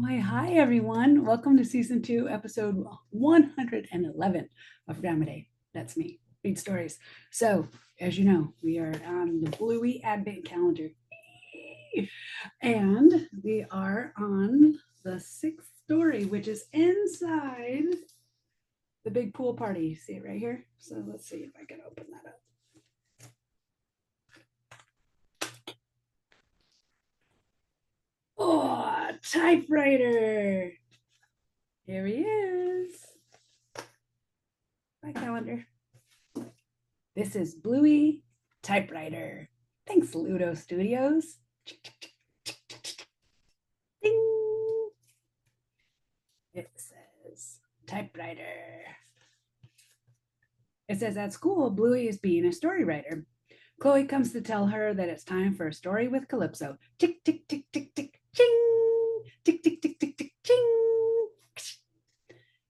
Why, hi everyone. Welcome to season 2, episode 111 of Grandma Day. That's me. Read stories. So, as you know, we are on the Bluey Advent calendar. And we are on the sixth story, which is inside the big pool party. See it right here? So let's see if I can open that up. Oh, typewriter. Here he is. My calendar. This is Bluey Typewriter. Thanks, Ludo Studios. Ding. It says typewriter. It says at school, Bluey is being a story writer. Chloe comes to tell her that it's time for a story with Calypso. Tick, tick, tick, tick, tick, ching. Tick, tick, tick, tick, tick, ching.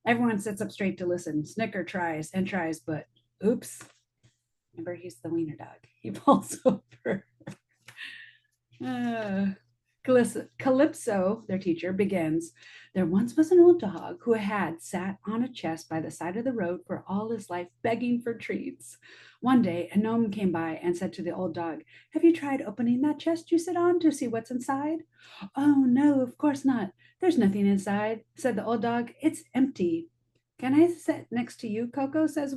Everyone sits up straight to listen. Snicker tries and tries, but oops. Remember, he's the wiener dog. He falls over. Calypso, their teacher, begins. There once was an old dog who had sat on a chest by the side of the road for all his life, begging for treats. One day, a gnome came by and said to the old dog, "Have you tried opening that chest you sit on to see what's inside?" "Oh, no, of course not. There's nothing inside," said the old dog. "It's empty." "Can I sit next to you, Coco?" says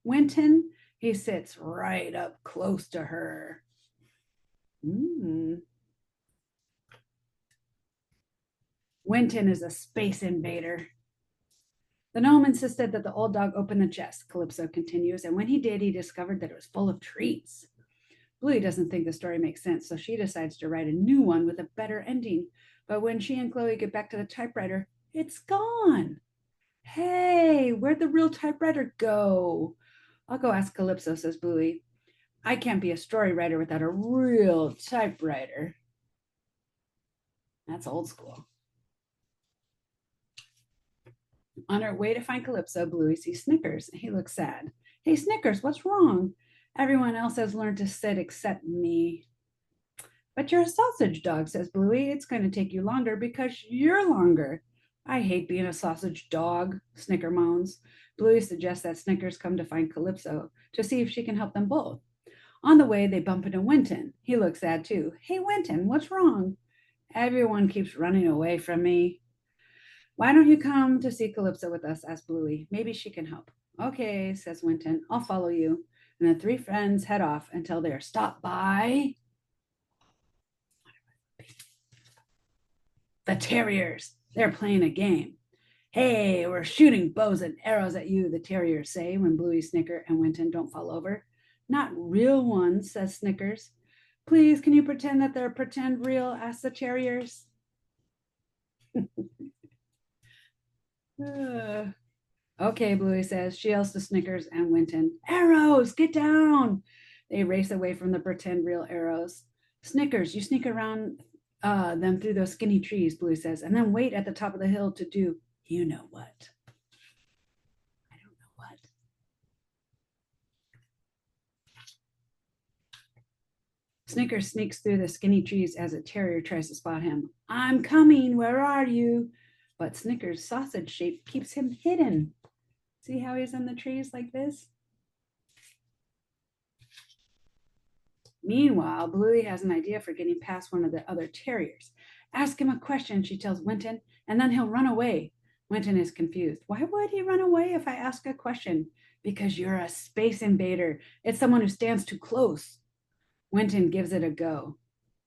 Winton. He sits right up close to her. Winton is a space invader. The gnome insisted that the old dog open the chest, Calypso continues, and when he did, he discovered that it was full of treats. Bluey doesn't think the story makes sense, so she decides to write a new one with a better ending. But when she and Chloe get back to the typewriter, it's gone. "Hey, where'd the real typewriter go?" "I'll go ask Calypso," says Bluey. "I can't be a story writer without a real typewriter." That's old school. On her way to find Calypso, Bluey sees Snickers. He looks sad. "Hey, Snickers, what's wrong?" "Everyone else has learned to sit except me." "But you're a sausage dog," says Bluey. "It's going to take you longer because you're longer." "I hate being a sausage dog," Snicker moans. Bluey suggests that Snickers come to find Calypso to see if she can help them both. On the way, they bump into Winton. He looks sad too. "Hey, Winton, what's wrong?" "Everyone keeps running away from me." "Why don't you come to see Calypso with us?" asked Bluey. "Maybe she can help." "Okay," says Winton. "I'll follow you." And the three friends head off until they're stopped by the terriers. They're playing a game. "Hey, we're shooting bows and arrows at you," the terriers say when Bluey, Snicker, and Winton don't fall over. "Not real ones," says Snickers. "Please, can you pretend that they're pretend real?" asks the terriers. "Okay," Bluey says. She yells to Snickers and Winton, "Arrows, get down!" They race away from the pretend real arrows. "Snickers, you sneak around them through those skinny trees," Bluey says, "and then wait at the top of the hill to do you know what." I don't know what. Snickers sneaks through the skinny trees as a terrier tries to spot him. "I'm coming, where are you?" But Snickers' sausage shape keeps him hidden. See how he's in the trees like this? Meanwhile, Bluey has an idea for getting past one of the other terriers. "Ask him a question," she tells Winton, "and then he'll run away." Winton is confused. "Why would he run away if I ask a question?" "Because you're a space invader. It's someone who stands too close." Winton gives it a go.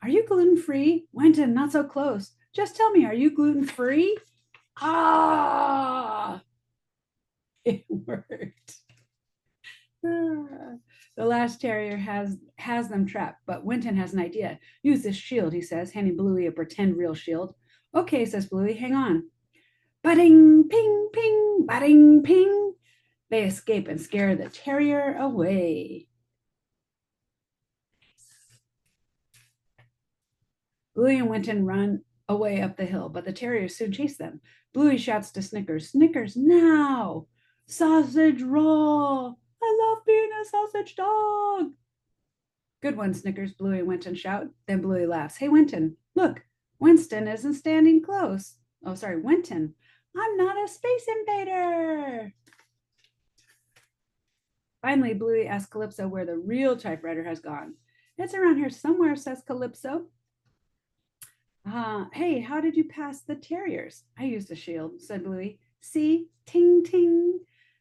"Are you gluten free?" "Winton, not so close. Just tell me, are you gluten free?" Ah! It worked. The last terrier has them trapped, but Winton has an idea. "Use this shield," he says, handing Bluey a pretend real shield. "Okay," says Bluey, "hang on." Batting, ping, ping, batting, ping. They escape and scare the terrier away. Bluey and Winton run away up the hill, but the terriers soon chase them. Bluey shouts to Snickers, "Snickers, now! Sausage roll! I love being a sausage dog." "Good one, Snickers," Bluey and Winton shout. Then Bluey laughs. "Hey, Winton, look, Winston isn't standing close." Oh, sorry, Winton. I'm not a space invader. Finally, Bluey asks Calypso where the real typewriter has gone. It's around here somewhere, says Calypso. Hey, how did you pass the terriers? I used a shield, said Bluey. See? Ting, ting.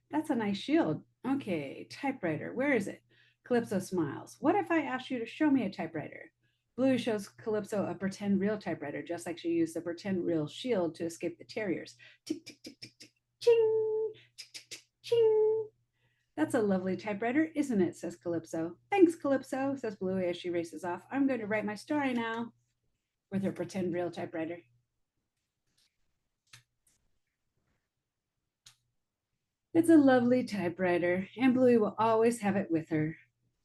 That's a nice shield. Okay, typewriter, where is it? Calypso smiles. What if I asked you to show me a typewriter? Bluey shows Calypso a pretend real typewriter, just like she used the pretend real shield to escape the terriers. Tick, tick, tick, tick, tick, ching, tick, tick, tick, ching. That's a lovely typewriter, isn't it? Says Calypso. Thanks, Calypso, says Bluey as she races off. I'm going to write my story now with her pretend real typewriter. It's a lovely typewriter, and Bluey will always have it with her.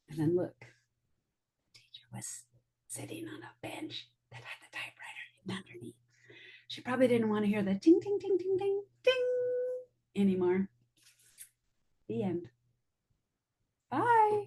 And then look, the teacher was sitting on a bench that had the typewriter underneath. She probably didn't want to hear the ting, ting, ting, ting, ting, ting anymore. The end. Bye.